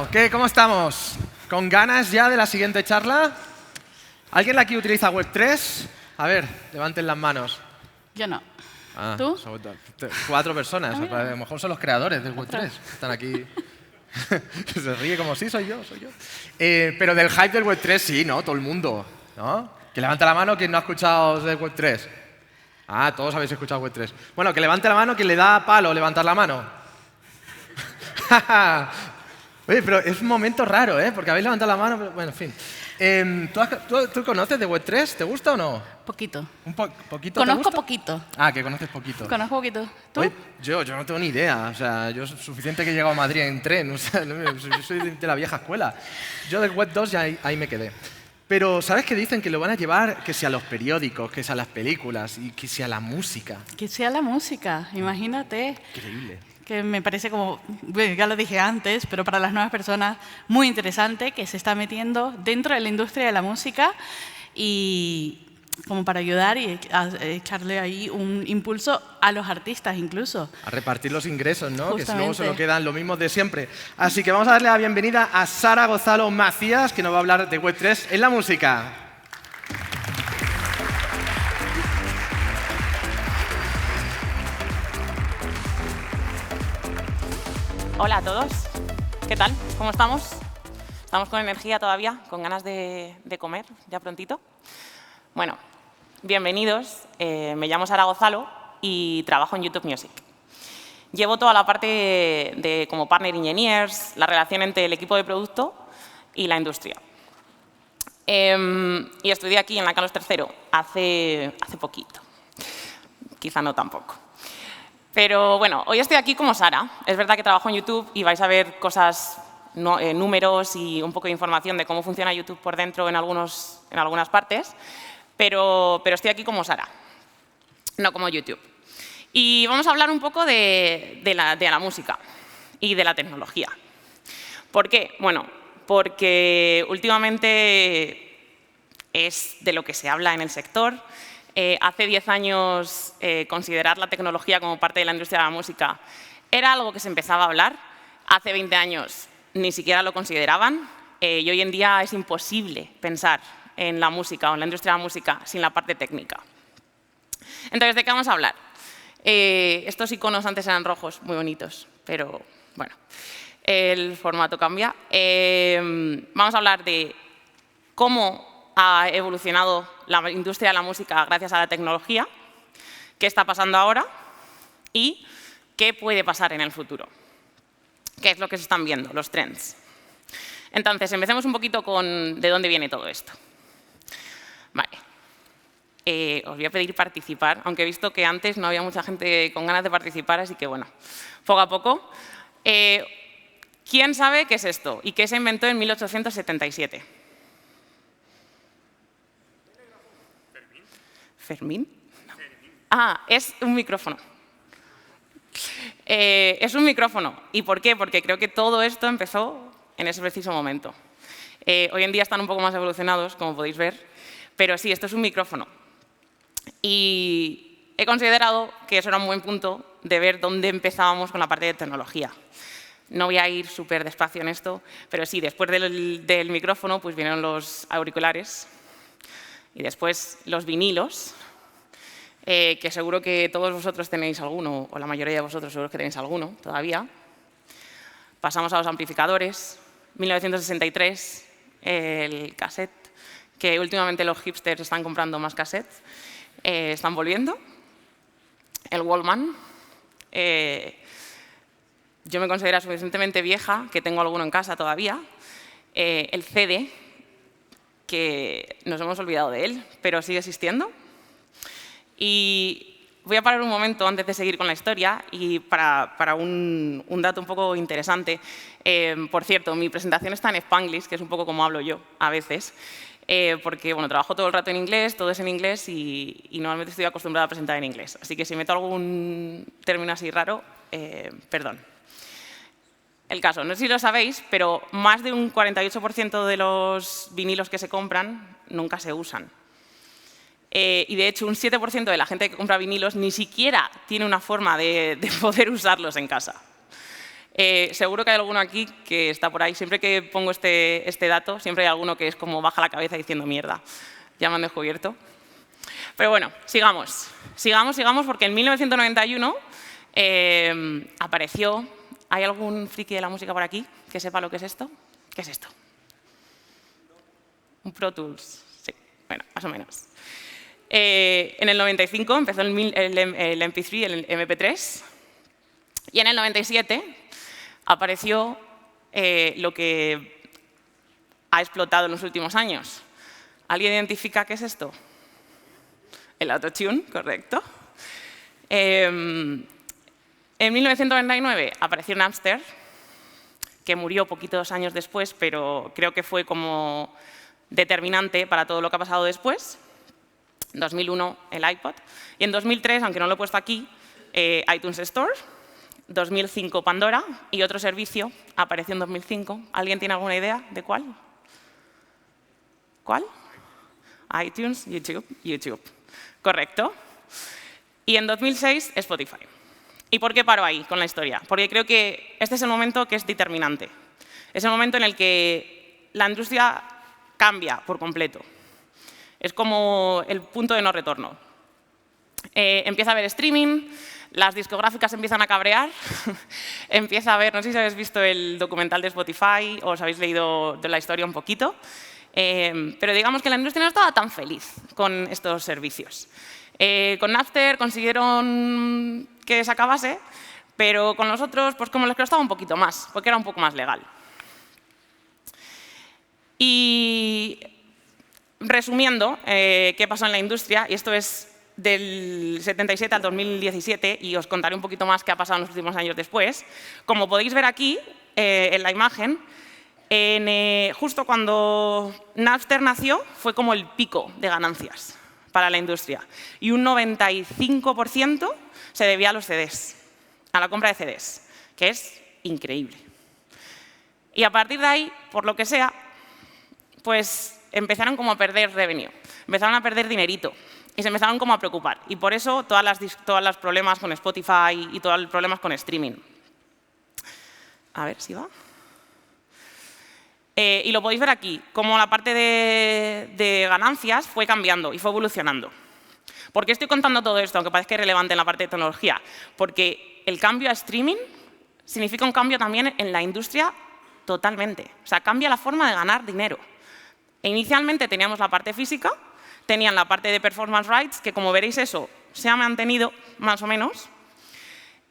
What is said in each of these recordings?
¿Qué? ¿Cómo estamos? ¿Con ganas ya de la siguiente charla? ¿Alguien de aquí utiliza Web3? A ver, levanten las manos. Yo no. Ah, ¿Tú? somos 4 personas. Ah, mira. A lo mejor son los creadores del Web3. Están aquí. Se ríe como, sí, soy yo. Pero del hype del Web3 sí, ¿no? Todo el mundo, ¿no? Que levante la mano quien no ha escuchado del Web3. Ah, todos habéis escuchado Web3. Bueno, que levante la mano quien le da palo levantar la mano. Oye, pero es un momento raro, ¿eh? Porque habéis levantado la mano, pero bueno, en fin. ¿Tú conoces de Web3? ¿Te gusta o no? Poquito. ¿Poquito te Conozco gusta? poquito. Ah, que conoces poquito. Conozco poquito. ¿Tú? Oye, yo no tengo ni idea. O sea, yo es suficiente que he llegado a Madrid en tren. O sea, yo soy de la vieja escuela. Yo del Web 2 ya ahí me quedé. Pero, ¿sabes qué dicen? Que lo van a llevar, que sea a los periódicos, que sea a las películas y que sea a la música. Que sea la música, imagínate. Increíble. Que me parece como, bueno, ya lo dije antes, pero para las nuevas personas, muy interesante que se está metiendo dentro de la industria de la música y como para ayudar y echarle ahí un impulso a los artistas incluso. A repartir los ingresos, ¿no? Justamente. Que luego se lo quedan los mismos de siempre. Así que vamos a darle la bienvenida a Sara Gonzalo Macías, que nos va a hablar de Web3 en la música. Hola a todos, ¿qué tal? ¿Cómo estamos? ¿Estamos con energía todavía? ¿Con ganas de comer ya prontito? Bueno, bienvenidos. Me llamo Sara Gonzalo y trabajo en YouTube Music. Llevo toda la parte de como partner engineers, la relación entre el equipo de producto y la industria. Y estudié aquí en la Carlos III hace poquito, quizá no tampoco. Pero bueno, hoy estoy aquí como Sara. Es verdad que trabajo en YouTube y vais a ver cosas, números y un poco de información de cómo funciona YouTube por dentro en algunas partes, pero estoy aquí como Sara, no como YouTube. Y vamos a hablar un poco de la música y de la tecnología. ¿Por qué? Bueno, porque últimamente es de lo que se habla en el sector. Hace 10 años considerar la tecnología como parte de la industria de la música era algo que se empezaba a hablar. Hace 20 años ni siquiera lo consideraban y hoy en día es imposible pensar en la música o en la industria de la música sin la parte técnica. Entonces, ¿de qué vamos a hablar? Estos iconos antes eran rojos, muy bonitos, pero bueno, el formato cambia. Vamos a hablar de cómo ha evolucionado la industria de la música gracias a la tecnología, qué está pasando ahora y qué puede pasar en el futuro. ¿Qué es lo que se están viendo, los trends? Entonces, empecemos un poquito con de dónde viene todo esto. Vale. Os voy a pedir participar, aunque he visto que antes no había mucha gente con ganas de participar, así que bueno, poco a poco. ¿Quién sabe qué es esto y qué se inventó en 1877? ¿Fermín? No. Ah, es un micrófono. Es un micrófono. ¿Y por qué? Porque creo que todo esto empezó en ese preciso momento. Hoy en día están un poco más evolucionados, como podéis ver, pero sí, esto es un micrófono. Y he considerado que eso era un buen punto de ver dónde empezábamos con la parte de tecnología. No voy a ir súper despacio en esto, pero sí, después del micrófono pues vinieron los auriculares y después los vinilos, que seguro que todos vosotros tenéis alguno, o la mayoría de vosotros seguro que tenéis alguno todavía. Pasamos a los amplificadores. 1963, el cassette, que últimamente los hipsters están comprando más cassettes, están volviendo. El Walkman. Yo me considero suficientemente vieja, que tengo alguno en casa todavía. El CD, que nos hemos olvidado de él, pero sigue existiendo. Y voy a parar un momento antes de seguir con la historia y para un dato un poco interesante. Por cierto, mi presentación está en Spanglish, que es un poco como hablo yo a veces, porque bueno, trabajo todo el rato en inglés, todo es en inglés y normalmente estoy acostumbrada a presentar en inglés. Así que si meto algún término así raro, perdón. El caso, no sé si lo sabéis, pero más de un 48% de los vinilos que se compran nunca se usan. Y de hecho, un 7% de la gente que compra vinilos ni siquiera tiene una forma de poder usarlos en casa. Seguro que hay alguno aquí que está por ahí. Siempre que pongo este dato, siempre hay alguno que es como baja la cabeza diciendo mierda. Ya me han descubierto. Pero bueno, sigamos. Sigamos porque en 1991 apareció... ¿Hay algún friki de la música por aquí que sepa lo que es esto? ¿Qué es esto? Un Pro Tools. Sí, bueno, más o menos. En el 95 empezó el MP3, el MP3. Y en el 97 apareció lo que ha explotado en los últimos años. ¿Alguien identifica qué es esto? El autotune, correcto. En 1999 apareció Napster, que murió poquitos años después, pero creo que fue como determinante para todo lo que ha pasado después. En 2001 el iPod. Y en 2003, aunque no lo he puesto aquí, iTunes Store. 2005 Pandora y otro servicio apareció en 2005. ¿Alguien tiene alguna idea de cuál? ¿Cuál? iTunes, YouTube. Correcto. Y en 2006 Spotify. ¿Y por qué paro ahí con la historia? Porque creo que este es el momento que es determinante. Es el momento en el que la industria cambia por completo. Es como el punto de no retorno. Empieza a haber streaming, las discográficas empiezan a cabrear, empieza a haber, no sé si habéis visto el documental de Spotify o os habéis leído de la historia un poquito, pero digamos que la industria no estaba tan feliz con estos servicios. Con Napster consiguieron que se acabase, pero con los otros, pues como les costaba un poquito más, porque era un poco más legal. Y resumiendo, qué pasó en la industria, y esto es del 77 al 2017, y os contaré un poquito más qué ha pasado en los últimos años después. Como podéis ver aquí, en la imagen, justo cuando Napster nació, fue como el pico de ganancias para la industria. Y un 95% se debía a los CDs, a la compra de CDs, que es increíble. Y a partir de ahí, por lo que sea, pues empezaron como a perder revenue, empezaron a perder dinerito y se empezaron como a preocupar. Y por eso todos los problemas con Spotify y todos los problemas con streaming. A ver si va. Y lo podéis ver aquí, cómo la parte de ganancias fue cambiando y fue evolucionando. ¿Por qué estoy contando todo esto, aunque parezca irrelevante en la parte de tecnología? Porque el cambio a streaming significa un cambio también en la industria totalmente. O sea, cambia la forma de ganar dinero. E inicialmente teníamos la parte física, tenían la parte de performance rights, que como veréis eso se ha mantenido más o menos,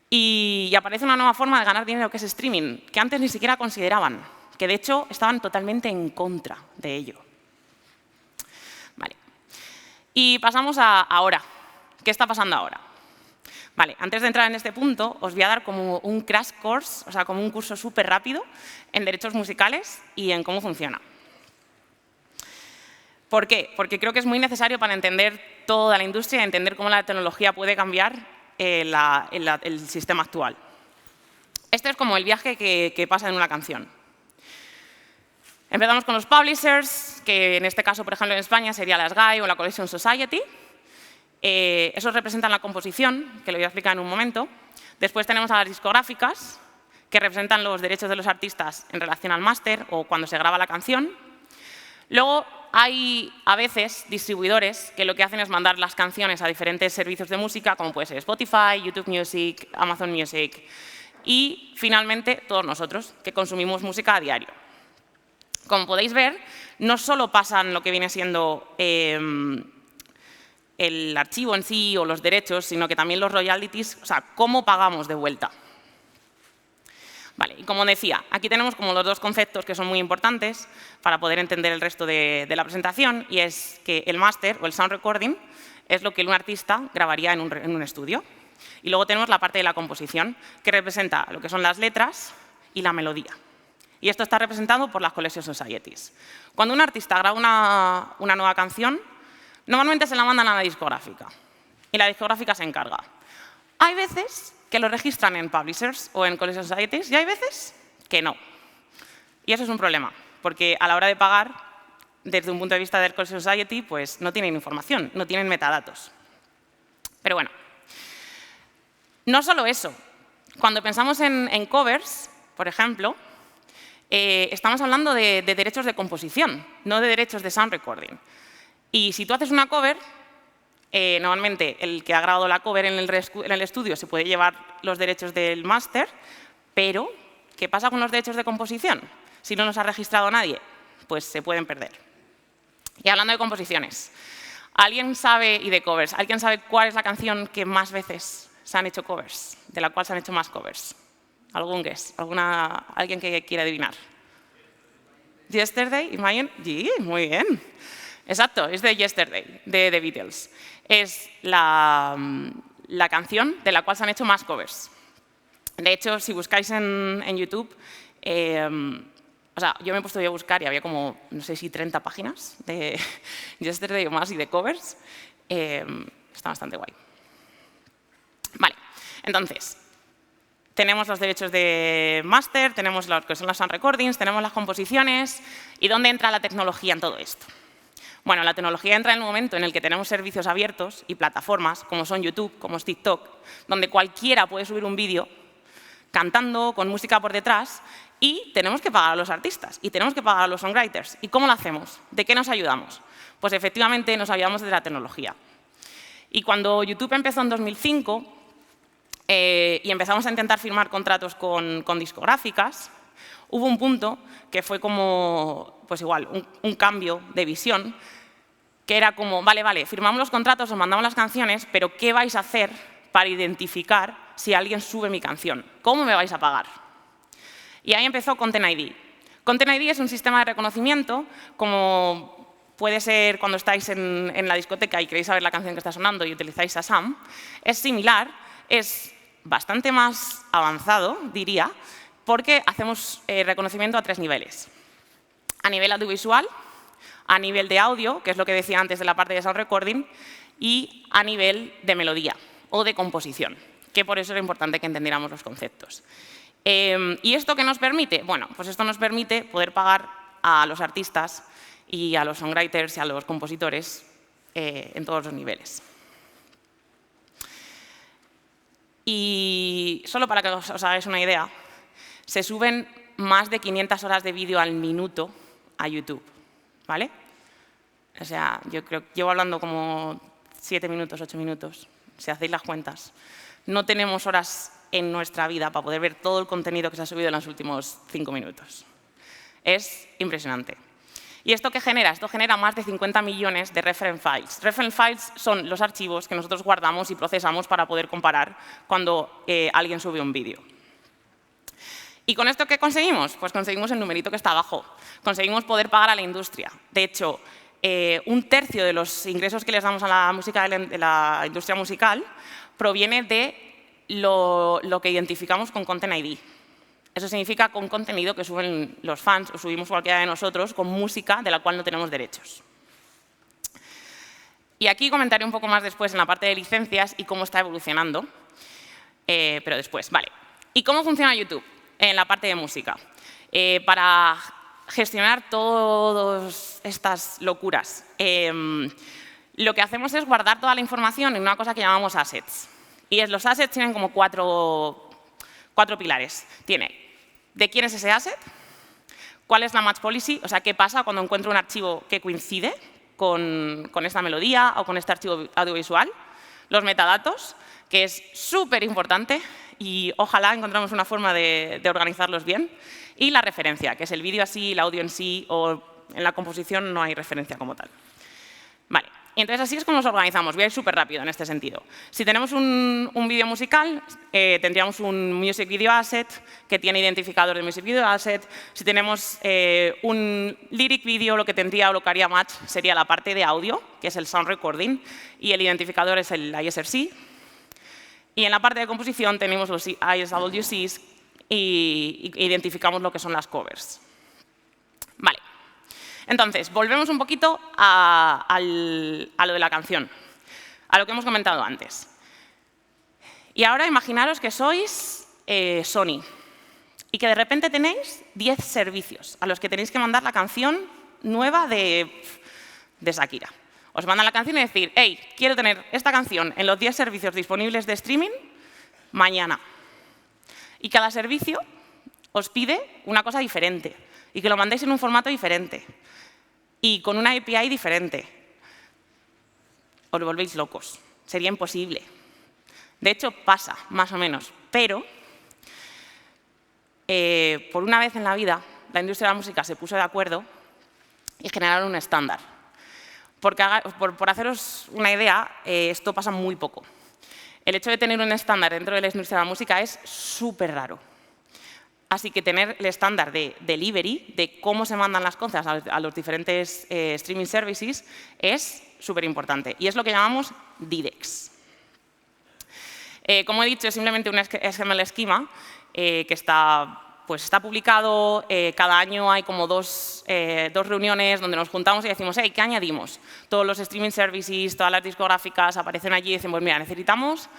y aparece una nueva forma de ganar dinero que es streaming, que antes ni siquiera consideraban, que de hecho estaban totalmente en contra de ello. Vale. Y pasamos a ahora. ¿Qué está pasando ahora? Vale, antes de entrar en este punto, os voy a dar como un crash course, o sea, como un curso súper rápido en derechos musicales y en cómo funciona. ¿Por qué? Porque creo que es muy necesario para entender toda la industria y entender cómo la tecnología puede cambiar el sistema actual. Este es como el viaje que pasa en una canción. Empezamos con los publishers, que en este caso, por ejemplo, en España sería la SGAE o la Collection Society. Esos representan la composición, que lo voy a explicar en un momento. Después tenemos a las discográficas, que representan los derechos de los artistas en relación al máster o cuando se graba la canción. Luego hay, a veces, distribuidores que lo que hacen es mandar las canciones a diferentes servicios de música, como puede ser Spotify, YouTube Music, Amazon Music. Y, finalmente, todos nosotros, que consumimos música a diario. Como podéis ver, no solo pasan lo que viene siendo el archivo en sí o los derechos, sino que también los royalties, o sea, cómo pagamos de vuelta. Vale, y como decía, aquí tenemos como los dos conceptos que son muy importantes para poder entender el resto de la presentación, y es que el máster o el sound recording es lo que un artista grabaría en un estudio. Y luego tenemos la parte de la composición, que representa lo que son las letras y la melodía. Y esto está representado por las Collection Societies. Cuando un artista graba una nueva canción, normalmente se la mandan a la discográfica y la discográfica se encarga. Hay veces que lo registran en publishers o en Collection Societies y hay veces que no. Y eso es un problema, porque a la hora de pagar, desde un punto de vista del Collection Society, pues no tienen información, no tienen metadatos. Pero bueno, no solo eso. Cuando pensamos en covers, por ejemplo, estamos hablando de derechos de composición, no de derechos de sound recording. Y si tú haces una cover, normalmente el que ha grabado la cover en el estudio se puede llevar los derechos del máster, pero ¿qué pasa con los derechos de composición? Si no nos ha registrado nadie, pues se pueden perder. Y hablando de composiciones, ¿alguien sabe, y de covers, ¿alguien sabe cuál es la canción que más veces se han hecho covers, de la cual se han hecho más covers? ¿Algún guess? ¿Alguien que quiera adivinar? ¿Yesterday? ¿Imagine? Sí, muy bien. Exacto, es de Yesterday, de The Beatles. Es la canción de la cual se han hecho más covers. De hecho, si buscáis en YouTube, o sea, yo me he puesto a buscar y había como, no sé si 30 páginas de Yesterday o más y de covers. Está bastante guay. Vale, entonces, tenemos los derechos de máster, tenemos lo que son las sound recordings, tenemos las composiciones. ¿Y dónde entra la tecnología en todo esto? Bueno, la tecnología entra en el momento en el que tenemos servicios abiertos y plataformas, como son YouTube, como es TikTok, donde cualquiera puede subir un vídeo cantando, con música por detrás, y tenemos que pagar a los artistas, y tenemos que pagar a los songwriters. ¿Y cómo lo hacemos? ¿De qué nos ayudamos? Pues efectivamente nos ayudamos de la tecnología. Y cuando YouTube empezó en 2005, y empezamos a intentar firmar contratos con discográficas, hubo un punto que fue como, pues igual, un cambio de visión, que era como, vale, firmamos los contratos, os mandamos las canciones, pero ¿qué vais a hacer para identificar si alguien sube mi canción? ¿Cómo me vais a pagar? Y ahí empezó Content ID. Content ID es un sistema de reconocimiento, como puede ser cuando estáis en la discoteca y queréis saber la canción que está sonando y utilizáis Shazam. Es similar, es bastante más avanzado, diría, porque hacemos reconocimiento a 3 niveles. A nivel audiovisual, a nivel de audio, que es lo que decía antes de la parte de sound recording, y a nivel de melodía o de composición, que por eso era importante que entendiéramos los conceptos. ¿Y esto qué nos permite? Bueno, pues esto nos permite poder pagar a los artistas y a los songwriters y a los compositores en todos los niveles. Y solo para que os hagáis una idea, se suben más de 500 horas de vídeo al minuto a YouTube, ¿vale? O sea, yo creo que llevo hablando como 7 minutos, 8 minutos, si hacéis las cuentas. No tenemos horas en nuestra vida para poder ver todo el contenido que se ha subido en los últimos 5 minutos. Es impresionante. ¿Y esto qué genera? Esto genera más de 50 millones de reference files. Reference files son los archivos que nosotros guardamos y procesamos para poder comparar cuando alguien sube un vídeo. ¿Y con esto qué conseguimos? Pues conseguimos el numerito que está abajo. Conseguimos poder pagar a la industria. De hecho, 1/3 de los ingresos que les damos a la música de la industria musical proviene de lo que identificamos con Content ID. Eso significa con contenido que suben los fans o subimos cualquiera de nosotros con música de la cual no tenemos derechos. Y aquí comentaré un poco más después en la parte de licencias y cómo está evolucionando, pero después, vale. ¿Y cómo funciona YouTube en la parte de música? Para gestionar todas estas locuras, lo que hacemos es guardar toda la información en una cosa que llamamos assets. Y los assets tienen como cuatro pilares. Tiene de quién es ese asset, cuál es la match policy, o sea, qué pasa cuando encuentro un archivo que coincide con esta melodía o con este archivo audiovisual, los metadatos, que es súper importante y ojalá encontremos una forma de organizarlos bien, y la referencia, que es el vídeo así, el audio en sí, o en la composición no hay referencia como tal. Vale. Y entonces así es como nos organizamos. Voy a ir súper rápido en este sentido. Si tenemos un vídeo musical, tendríamos un Music Video Asset que tiene identificador de Music Video Asset. Si tenemos un Lyric Video, lo que tendría o lo que haría match sería la parte de audio, que es el Sound Recording, y el identificador es el ISRC. Y en la parte de composición tenemos los ISWCs y identificamos lo que son las covers. Vale. Entonces, volvemos un poquito a lo de la canción, a lo que hemos comentado antes. Y ahora imaginaros que sois Sony y que de repente tenéis 10 servicios a los que tenéis que mandar la canción nueva de Shakira. Os mandan la canción y decir, hey, quiero tener esta canción en los 10 servicios disponibles de streaming mañana. Y cada servicio os pide una cosa diferente y que lo mandéis en un formato diferente y con una API diferente. Os volvéis locos. Sería imposible. De hecho, pasa, más o menos. Pero, por una vez en la vida, la industria de la música se puso de acuerdo y generaron un estándar. Por haceros una idea, esto pasa muy poco. El hecho de tener un estándar dentro de la industria de la música es súper raro. Así que tener el estándar de delivery, de cómo se mandan las cosas a los diferentes streaming services, es súper importante. Y es lo que llamamos DDEX. Como he dicho, es simplemente un XML schema que está publicado. Cada año hay como dos reuniones donde nos juntamos y decimos, hey, ¿qué añadimos? Todos los streaming services, todas las discográficas aparecen allí y decimos, pues mira, necesitamos,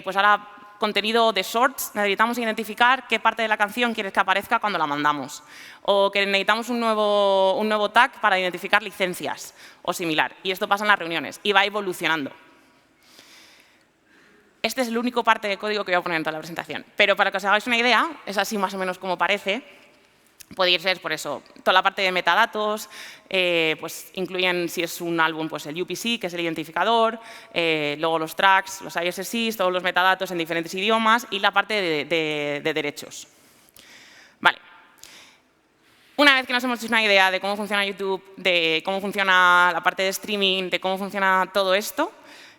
pues ahora contenido de shorts, necesitamos identificar qué parte de la canción quieres que aparezca cuando la mandamos. O que necesitamos un nuevo tag para identificar licencias o similar. Y esto pasa en las reuniones y va evolucionando. Este es el único parte de código que voy a poner en toda la presentación. Pero para que os hagáis una idea, es así más o menos como parece. Podéis ver, por eso, toda la parte de metadatos, pues incluyen, si es un álbum, pues el UPC, que es el identificador, luego los tracks, los ISSs, todos los metadatos en diferentes idiomas y la parte de derechos. Vale. Una vez que nos hemos hecho una idea de cómo funciona YouTube, de cómo funciona la parte de streaming, de cómo funciona todo esto,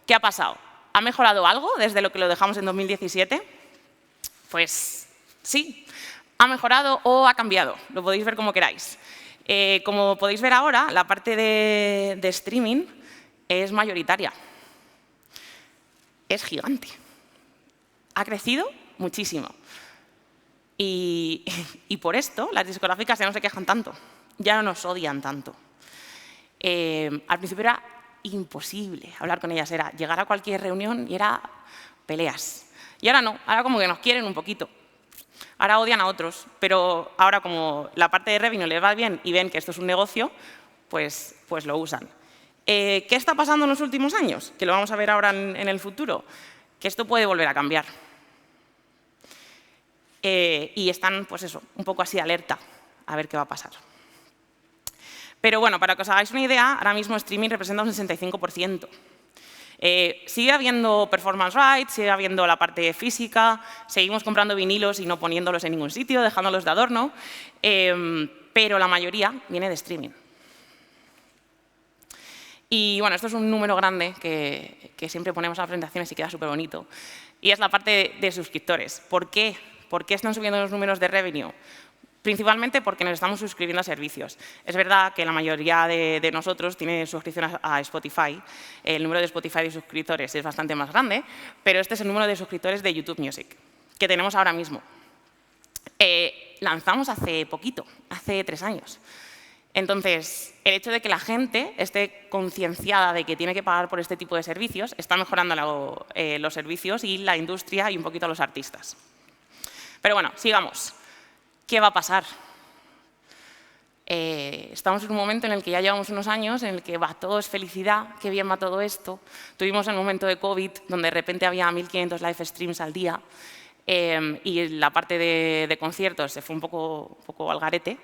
¿qué ha pasado? ¿Ha mejorado algo desde lo que lo dejamos en 2017? Pues sí, ha mejorado o ha cambiado. Lo podéis ver como queráis. Como podéis ver ahora, la parte de streaming es mayoritaria. Es gigante. Ha crecido muchísimo. Y por esto las discográficas ya no se quejan tanto. Ya no nos odian tanto. Al principio era imposible hablar con ellas, era llegar a cualquier reunión y era peleas. Y ahora no, ahora como que nos quieren un poquito. Ahora odian a otros, pero ahora como la parte de revenue les va bien y ven que esto es un negocio, pues lo usan. ¿Qué está pasando en los últimos años? Que lo vamos a ver ahora en el futuro. Que esto puede volver a cambiar. Y están, pues eso, un poco así alerta a ver qué va a pasar. Pero bueno, para que os hagáis una idea, ahora mismo streaming representa un 65%. Sigue habiendo performance rights, sigue habiendo la parte física, seguimos comprando vinilos y no poniéndolos en ningún sitio, dejándolos de adorno, pero la mayoría viene de streaming. Y bueno, esto es un número grande que siempre ponemos en las presentaciones y queda súper bonito. Y es la parte de suscriptores. ¿Por qué? ¿Por qué están subiendo los números de revenue? Principalmente porque nos estamos suscribiendo a servicios. Es verdad que la mayoría de nosotros tiene suscripción a Spotify. El número de Spotify de suscriptores es bastante más grande, pero este es el número de suscriptores de YouTube Music, que tenemos ahora mismo. Lanzamos hace poquito, hace 3 años. Entonces, el hecho de que la gente esté concienciada de que tiene que pagar por este tipo de servicios está mejorando los servicios y la industria y un poquito a los artistas. Pero bueno, sigamos. ¿Qué va a pasar? Estamos en un momento en el que ya llevamos unos años en el que todo es felicidad, qué bien va todo esto. Tuvimos el momento de COVID, donde de repente había 1.500 live streams al día y la parte de conciertos se fue un poco al garete.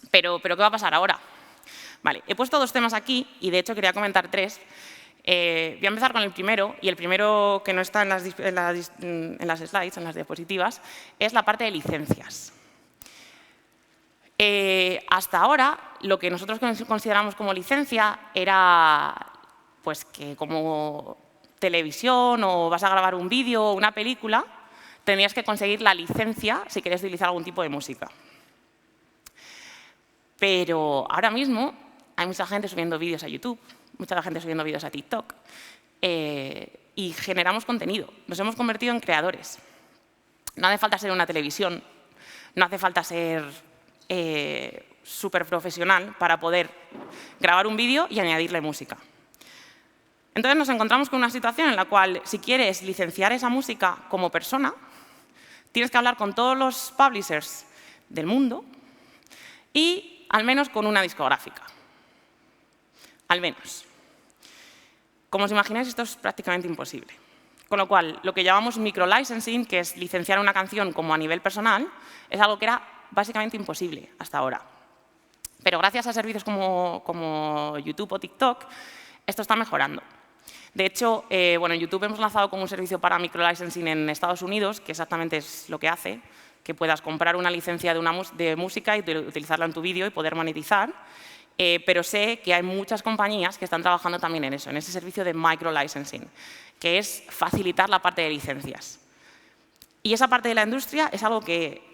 Pero ¿qué va a pasar ahora? Vale, he puesto 2 temas aquí y de hecho quería comentar 3. Voy a empezar con el primero, y el primero que no está en las slides, en las diapositivas, es la parte de licencias. Hasta ahora, lo que nosotros consideramos como licencia era pues, que como televisión o vas a grabar un vídeo o una película, tenías que conseguir la licencia si querías utilizar algún tipo de música. Pero ahora mismo hay mucha gente subiendo vídeos a YouTube, mucha gente subiendo vídeos a TikTok y generamos contenido. Nos hemos convertido en creadores. No hace falta ser una televisión, no hace falta ser súper profesional para poder grabar un vídeo y añadirle música. Entonces nos encontramos con una situación en la cual, si quieres licenciar esa música como persona, tienes que hablar con todos los publishers del mundo y al menos con una discográfica. Al menos. Como os imagináis, esto es prácticamente imposible. Con lo cual, lo que llamamos microlicensing, que es licenciar una canción como a nivel personal, es algo que era básicamente imposible hasta ahora. Pero gracias a servicios como YouTube o TikTok, esto está mejorando. De hecho, en YouTube hemos lanzado como un servicio para microlicensing en Estados Unidos, que exactamente es lo que hace, que puedas comprar una licencia de música y utilizarla en tu vídeo y poder monetizar. Pero sé que hay muchas compañías que están trabajando también en eso, en ese servicio de microlicensing, que es facilitar la parte de licencias. Y esa parte de la industria es algo que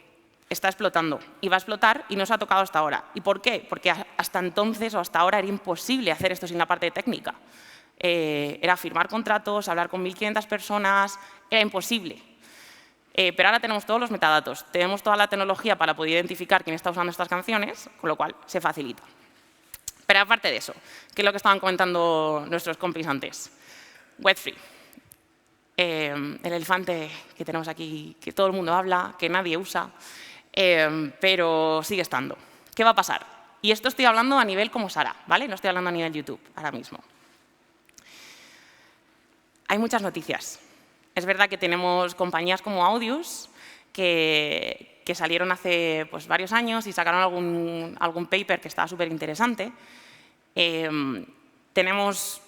está explotando y va a explotar y no se ha tocado hasta ahora. ¿Y por qué? Porque hasta entonces o hasta ahora era imposible hacer esto sin la parte técnica. Era firmar contratos, hablar con 1.500 personas, era imposible. Pero ahora tenemos todos los metadatos, tenemos toda la tecnología para poder identificar quién está usando estas canciones, con lo cual se facilita. Pero aparte de eso, ¿qué es lo que estaban comentando nuestros compis antes? Web3. El elefante que tenemos aquí, que todo el mundo habla, que nadie usa, pero sigue estando. ¿Qué va a pasar? Y esto estoy hablando a nivel como Sara, ¿vale? No estoy hablando a nivel YouTube ahora mismo. Hay muchas noticias. Es verdad que tenemos compañías como Audius que salieron hace pues, varios años y sacaron algún paper que estaba súper interesante. Tenemos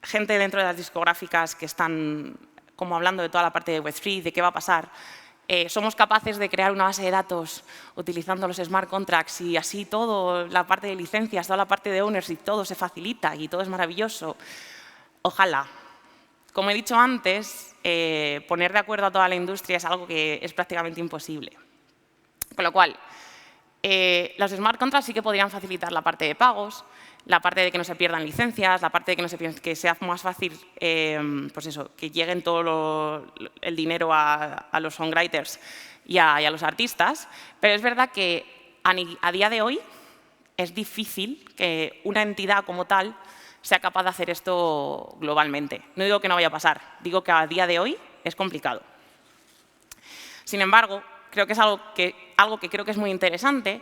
gente dentro de las discográficas que están como hablando de toda la parte de Web3, de qué va a pasar. Somos capaces de crear una base de datos utilizando los smart contracts y así todo, la parte de licencias, toda la parte de ownership, todo se facilita y todo es maravilloso. Ojalá. Como he dicho antes, poner de acuerdo a toda la industria es algo que es prácticamente imposible. Con lo cual, los smart contracts sí que podrían facilitar la parte de pagos, la parte de que no se pierdan licencias, la parte de que sea más fácil pues eso, que lleguen todo el dinero a los songwriters y a los artistas. Pero es verdad que a día de hoy es difícil que una entidad como tal sea capaz de hacer esto globalmente. No digo que no vaya a pasar, digo que a día de hoy es complicado. Sin embargo, creo que es algo que creo que es muy interesante,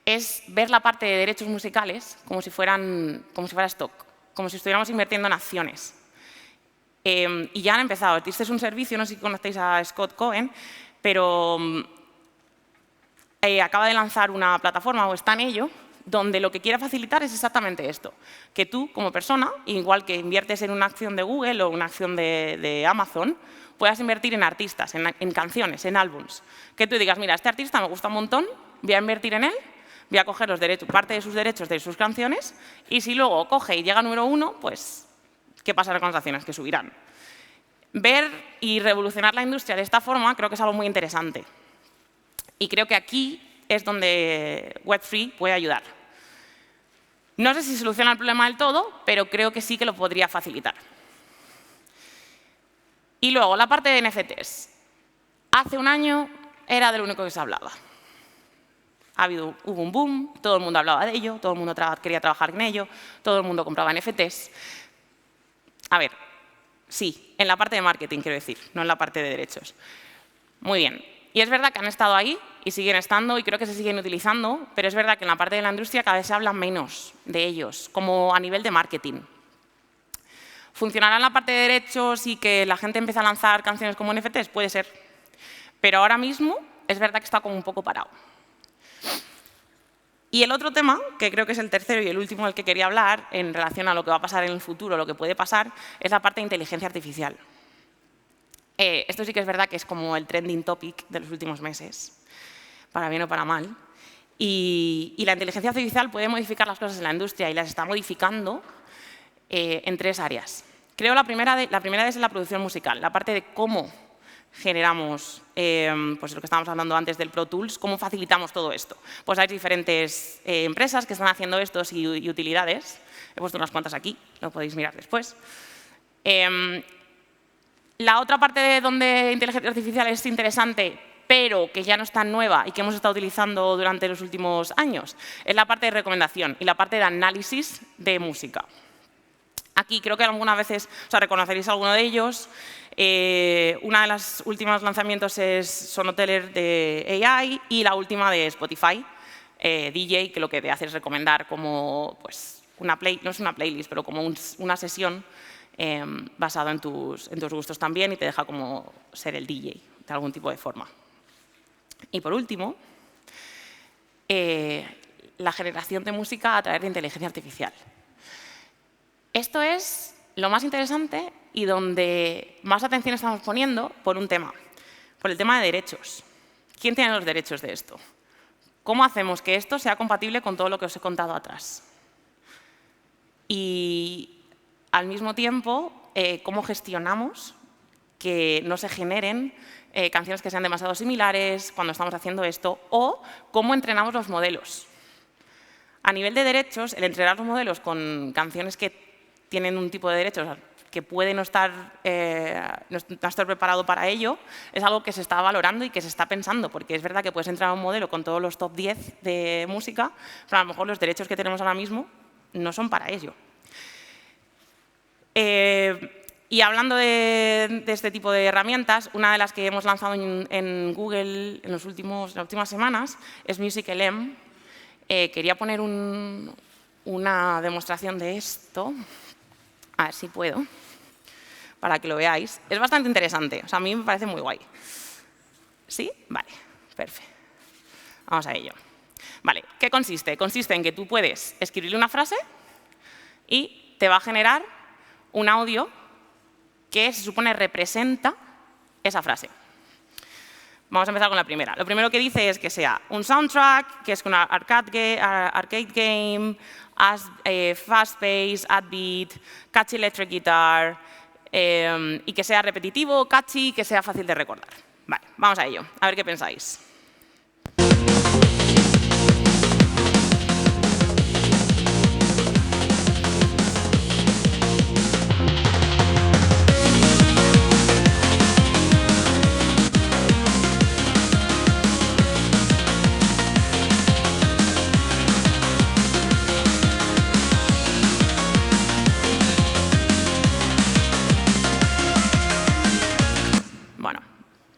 es ver la parte de derechos musicales como si fuera stock, como si estuviéramos invirtiendo en acciones. Y ya han empezado. Este es un servicio, no sé si conocéis a Scott Cohen, pero acaba de lanzar una plataforma, o está en ello, donde lo que quiere facilitar es exactamente esto, que tú, como persona, igual que inviertes en una acción de Google o una acción de Amazon, puedas invertir en artistas, en canciones, en álbums. Que tú digas, mira, este artista me gusta un montón, voy a invertir en él, voy a coger parte de sus derechos de sus canciones y si luego coge y llega número 1, pues, ¿qué pasará con las acciones? Que subirán. Ver y revolucionar la industria de esta forma creo que es algo muy interesante. Y creo que aquí es donde Web3 puede ayudar. No sé si soluciona el problema del todo, pero creo que sí que lo podría facilitar. Y luego, la parte de NFTs. Hace un año era de lo único que se hablaba. Hubo un boom, todo el mundo hablaba de ello, todo el mundo quería trabajar en ello, todo el mundo compraba NFTs. A ver, sí, en la parte de marketing, quiero decir, no en la parte de derechos. Muy bien. Y es verdad que han estado ahí y siguen estando y creo que se siguen utilizando, pero es verdad que en la parte de la industria cada vez se habla menos de ellos, como a nivel de marketing. ¿Funcionará en la parte de derechos y que la gente empiece a lanzar canciones como NFTs? Puede ser. Pero ahora mismo es verdad que está como un poco parado. Y el otro tema, que creo que es el tercero y el último del que quería hablar, en relación a lo que va a pasar en el futuro, lo que puede pasar, es la parte de inteligencia artificial. Esto sí que es verdad que es como el trending topic de los últimos meses, para bien o para mal. Y la inteligencia artificial puede modificar las cosas en la industria y las está modificando en 3 áreas. Creo la primera es la producción musical, la parte de cómo generamos, pues lo que estábamos hablando antes del Pro Tools, cómo facilitamos todo esto. Pues hay diferentes empresas que están haciendo estos y utilidades. He puesto unas cuantas aquí, lo podéis mirar después. La otra parte de donde inteligencia artificial es interesante, pero que ya no es tan nueva y que hemos estado utilizando durante los últimos años, es la parte de recomendación y la parte de análisis de música. Aquí creo que algunas veces, reconoceréis alguno de ellos. Una de las últimos lanzamientos es Sonoteller de AI y la última de Spotify, DJ, que lo que te hace es recomendar como, pues, no es una playlist, pero como una sesión basado en tus gustos también y te deja como ser el DJ de algún tipo de forma. Y por último, la generación de música a través de inteligencia artificial. Esto es lo más interesante y donde más atención estamos poniendo por un tema, por el tema de derechos. ¿Quién tiene los derechos de esto? ¿Cómo hacemos que esto sea compatible con todo lo que os he contado atrás? Y al mismo tiempo, ¿cómo gestionamos que no se generen canciones que sean demasiado similares cuando estamos haciendo esto? O cómo entrenamos los modelos. A nivel de derechos, el entrenar los modelos con canciones que tienen un tipo de derechos que puede no estar preparado para ello, es algo que se está valorando y que se está pensando, porque es verdad que puedes entrar a un modelo con todos los top 10 de música, pero a lo mejor los derechos que tenemos ahora mismo no son para ello. Y hablando de este tipo de herramientas, una de las que hemos lanzado en Google en las últimas semanas es MusicLM. Quería poner una demostración de esto, a ver si puedo, para que lo veáis. Es bastante interesante, o sea, a mí me parece muy guay. ¿Sí? Vale, perfecto. Vamos a ello. Vale, ¿qué consiste? Consiste en que tú puedes escribirle una frase y te va a generar un audio que se supone representa esa frase. Vamos a empezar con la primera. Lo primero que dice es que sea un soundtrack, que es una arcade game, fast-paced, upbeat, catchy electric guitar, y que sea repetitivo, catchy, que sea fácil de recordar. Vale, vamos a ello. A ver qué pensáis.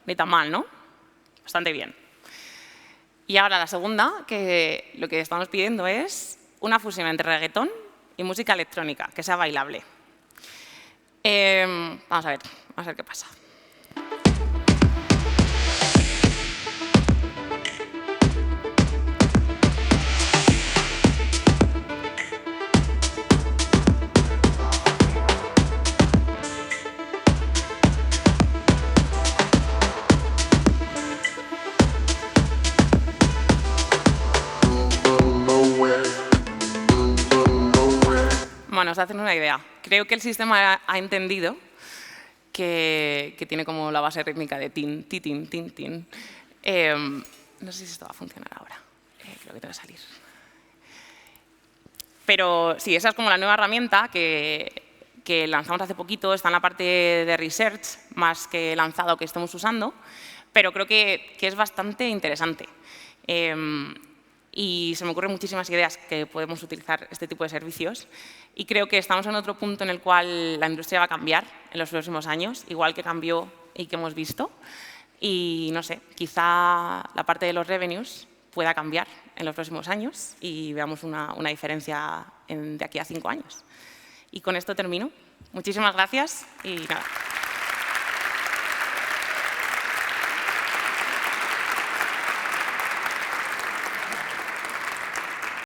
Ni tan mal, ¿no? Bastante bien. Y ahora la segunda, que lo que estamos pidiendo es una fusión entre reggaetón y música electrónica, que sea bailable. Vamos a ver qué pasa. Bueno, os hacen una idea. Creo que el sistema ha entendido que tiene como la base rítmica de tin, tin, tin, tin. No sé si esto va a funcionar ahora. Creo que tengo que salir. Pero sí, esa es como la nueva herramienta que lanzamos hace poquito. Está en la parte de research, más que lanzado que estemos usando. Pero creo que es bastante interesante. Y se me ocurren muchísimas ideas que podemos utilizar este tipo de servicios. Y creo que estamos en otro punto en el cual la industria va a cambiar en los próximos años, igual que cambió y que hemos visto. Y no sé, quizá la parte de los revenues pueda cambiar en los próximos años y veamos una diferencia de aquí a 5 años. Y con esto termino. Muchísimas gracias y nada.